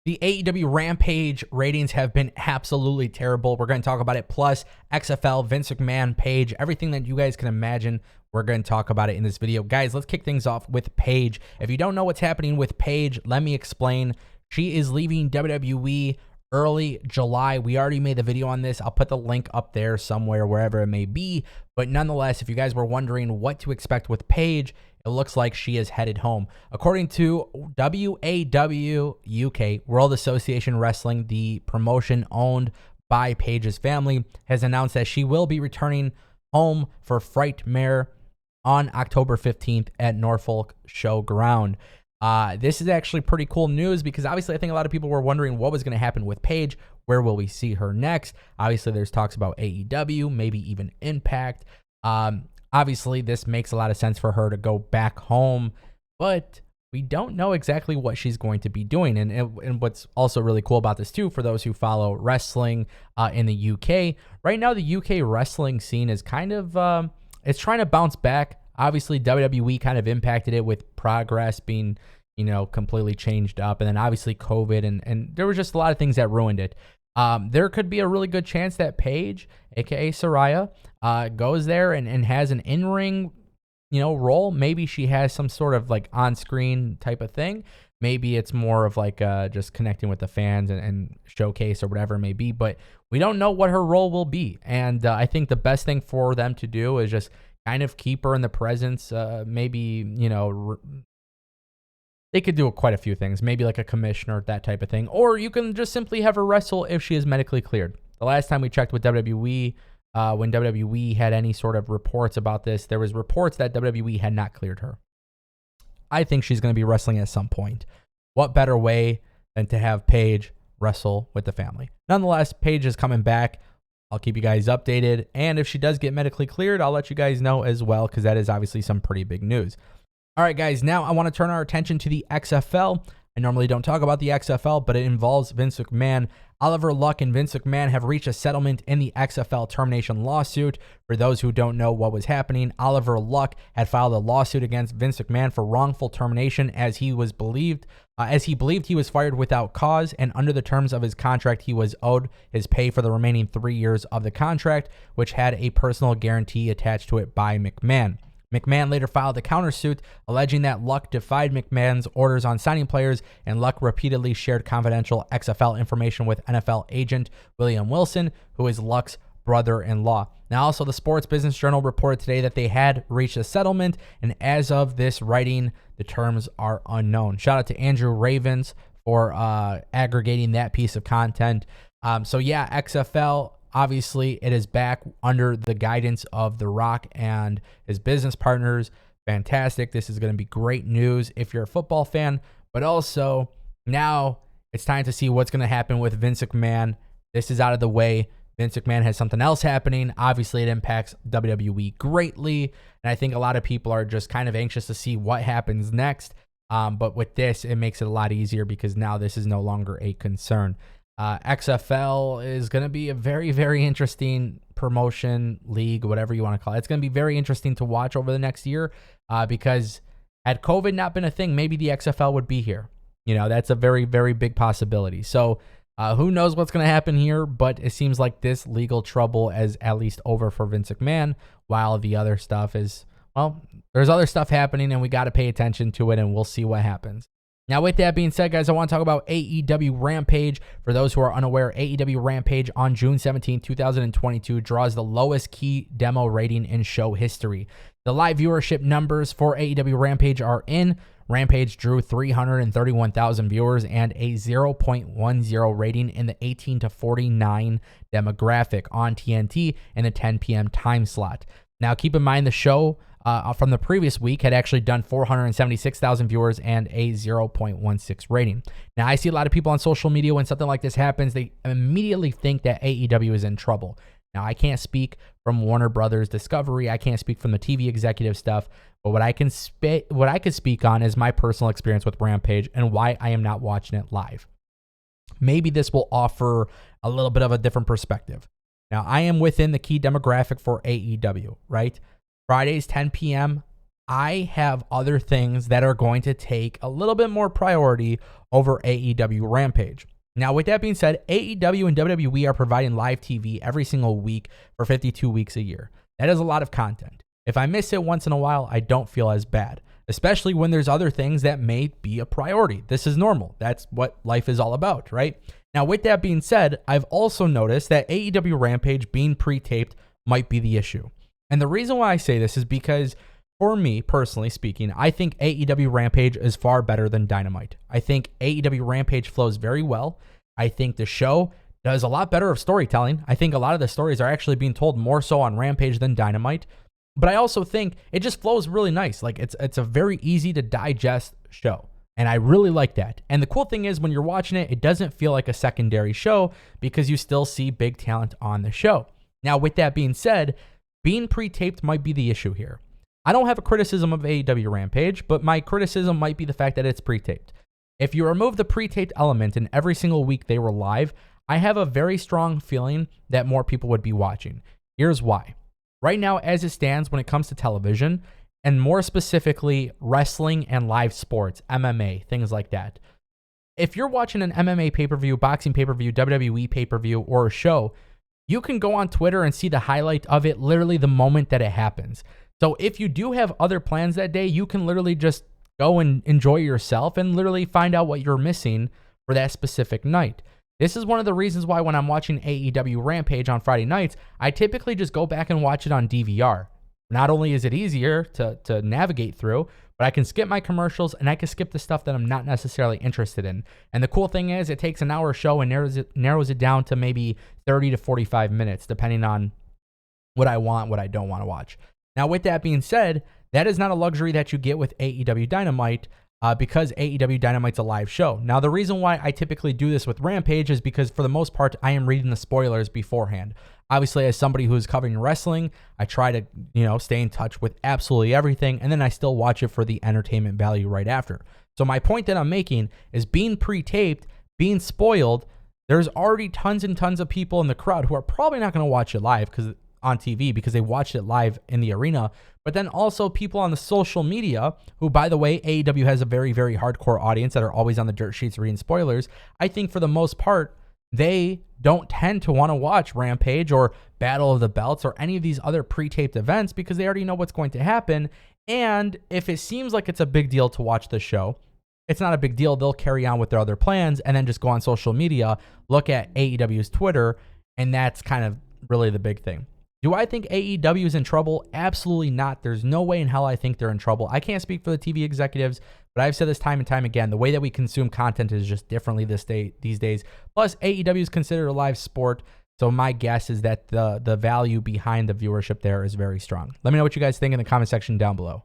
The AEW Rampage ratings have been absolutely terrible. We're going to talk about it. Plus, XFL, Vince McMahon, Paige, everything that you guys can imagine. We're going to talk about it in this video. Guys, let's kick things off with Paige. If you don't know what's happening with Paige, let me explain. She is leaving WWE early July. We already made the video on this. I'll put the link up there somewhere, wherever it may be. But nonetheless, if you guys were wondering what to expect with Paige, it looks like she is headed home. According to WAW UK, World Association Wrestling, the promotion owned by Paige's family, has announced that she will be returning home for Frightmare on October 15th at Norfolk Showground. This is actually pretty cool news because obviously I think a lot of people were wondering what was going to happen with Paige. Where will we see her next? Obviously, there's talks about AEW, maybe even Impact. Obviously, this makes a lot of sense for her to go back home, but we don't know exactly what she's going to be doing. And what's also really cool about this, too, for those who follow wrestling in the UK, right now the UK wrestling scene is kind of, it's trying to bounce back. Obviously, WWE kind of impacted it with Progress being, completely changed up. And then obviously COVID and there was just a lot of things that ruined it. There could be a really good chance that Paige, aka Saraya, goes there and has an in-ring, role. Maybe she has some sort of like on-screen type of thing. Maybe it's more of like just connecting with the fans and showcase or whatever it may be. But we don't know what her role will be. And I think the best thing for them to do is just kind of keep her in the presence. Maybe, they could do quite a few things, maybe like a commissioner, that type of thing. Or you can just simply have her wrestle if she is medically cleared. The last time we checked with WWE, when WWE had any sort of reports about this, there was reports that WWE had not cleared her. I think she's going to be wrestling at some point. What better way than to have Paige wrestle with the family? Nonetheless, Paige is coming back. I'll keep you guys updated. And if she does get medically cleared, I'll let you guys know as well, because that is obviously some pretty big news. All right, guys, now I want to turn our attention to the XFL. I normally don't talk about the XFL, but it involves Vince McMahon. Oliver Luck and Vince McMahon have reached a settlement in the XFL termination lawsuit. For those who don't know what was happening, Oliver Luck had filed a lawsuit against Vince McMahon for wrongful termination as he believed he was fired without cause, and under the terms of his contract, he was owed his pay for the remaining 3 years of the contract, which had a personal guarantee attached to it by McMahon. McMahon later filed a countersuit alleging that Luck defied McMahon's orders on signing players, and Luck repeatedly shared confidential XFL information with NFL agent William Wilson, who is Luck's brother-in-law. Now, also, the Sports Business Journal reported today that they had reached a settlement, and as of this writing, the terms are unknown. Shout out to Andrew Ravens for aggregating that piece of content. XFL. Obviously, it is back under the guidance of The Rock and his business partners. Fantastic. This is going to be great news if you're a football fan. But also, now it's time to see what's going to happen with Vince McMahon. This is out of the way. Vince McMahon has something else happening. Obviously, it impacts WWE greatly. And I think a lot of people are just kind of anxious to see what happens next. But with this, it makes it a lot easier because now this is no longer a concern. XFL is going to be a very, very interesting promotion, league, whatever you want to call it. It's going to be very interesting to watch over the next year because had COVID not been a thing, maybe the XFL would be here. That's a very, very big possibility. So who knows what's going to happen here, but it seems like this legal trouble is at least over for Vince McMahon, while the other stuff is, there's other stuff happening and we got to pay attention to it and we'll see what happens. Now, with that being said, guys, I want to talk about AEW Rampage. For those who are unaware, AEW Rampage on June 17, 2022 draws the lowest key demo rating in show history. The live viewership numbers for AEW Rampage are in. Rampage drew 331,000 viewers and a 0.10 rating in the 18 to 49 demographic on TNT in the 10 p.m. time slot. Now, keep in mind the show from the previous week had actually done 476,000 viewers and a 0.16 rating. Now, I see a lot of people on social media when something like this happens, they immediately think that AEW is in trouble. Now, I can't speak from Warner Brothers Discovery. I can't speak from the TV executive stuff. But what I could speak on is my personal experience with Rampage and why I am not watching it live. Maybe this will offer a little bit of a different perspective. Now, I am within the key demographic for AEW, right? Fridays, 10 p.m., I have other things that are going to take a little bit more priority over AEW Rampage. Now, with that being said, AEW and WWE are providing live TV every single week for 52 weeks a year. That is a lot of content. If I miss it once in a while, I don't feel as bad, especially when there's other things that may be a priority. This is normal. That's what life is all about, right? Now, with that being said, I've also noticed that AEW Rampage being pre-taped might be the issue. And the reason why I say this is because for me, personally speaking, I think AEW Rampage is far better than Dynamite. I think AEW Rampage flows very well. I think the show does a lot better of storytelling. I think a lot of the stories are actually being told more so on Rampage than Dynamite. But I also think it just flows really nice. Like it's a very easy to digest show. And I really like that. And the cool thing is when you're watching it, it doesn't feel like a secondary show because you still see big talent on the show. Now, with that being said, being pre-taped might be the issue here. I don't have a criticism of AEW Rampage, but my criticism might be the fact that it's pre-taped. If you remove the pre-taped element and every single week they were live, I have a very strong feeling that more people would be watching. Here's why. Right now, as it stands when it comes to television, and more specifically wrestling and live sports, MMA, things like that. If you're watching an MMA pay-per-view, boxing pay-per-view, WWE pay-per-view, or a show, you can go on Twitter and see the highlight of it literally the moment that it happens. So if you do have other plans that day, you can literally just go and enjoy yourself and literally find out what you're missing for that specific night. This is one of the reasons why when I'm watching AEW Rampage on Friday nights, I typically just go back and watch it on DVR. Not only is it easier to navigate through, but I can skip my commercials and I can skip the stuff that I'm not necessarily interested in. And the cool thing is it takes an hour show and narrows it down to maybe 30 to 45 minutes, depending on what I want, what I don't want to watch. Now, with that being said, that is not a luxury that you get with AEW Dynamite because AEW Dynamite's a live show. Now, the reason why I typically do this with Rampage is because for the most part, I am reading the spoilers beforehand. Obviously, as somebody who's covering wrestling, I try to, stay in touch with absolutely everything, and then I still watch it for the entertainment value right after. So my point that I'm making is being pre-taped, being spoiled, there's already tons and tons of people in the crowd who are probably not going to watch it live on TV because they watched it live in the arena, but then also people on the social media who, by the way, AEW has a very, very hardcore audience that are always on the dirt sheets reading spoilers. I think for the most part, they don't tend to want to watch Rampage or Battle of the Belts or any of these other pre-taped events because they already know what's going to happen. And if it seems like it's a big deal to watch the show, it's not a big deal. They'll carry on with their other plans and then just go on social media, look at AEW's Twitter, and that's kind of really the big thing. Do I think AEW is in trouble? Absolutely not. There's no way in hell I think they're in trouble. I can't speak for the TV executives, but I've said this time and time again. The way that we consume content is just differently these days. Plus, AEW is considered a live sport, so my guess is that the value behind the viewership there is very strong. Let me know what you guys think in the comment section down below.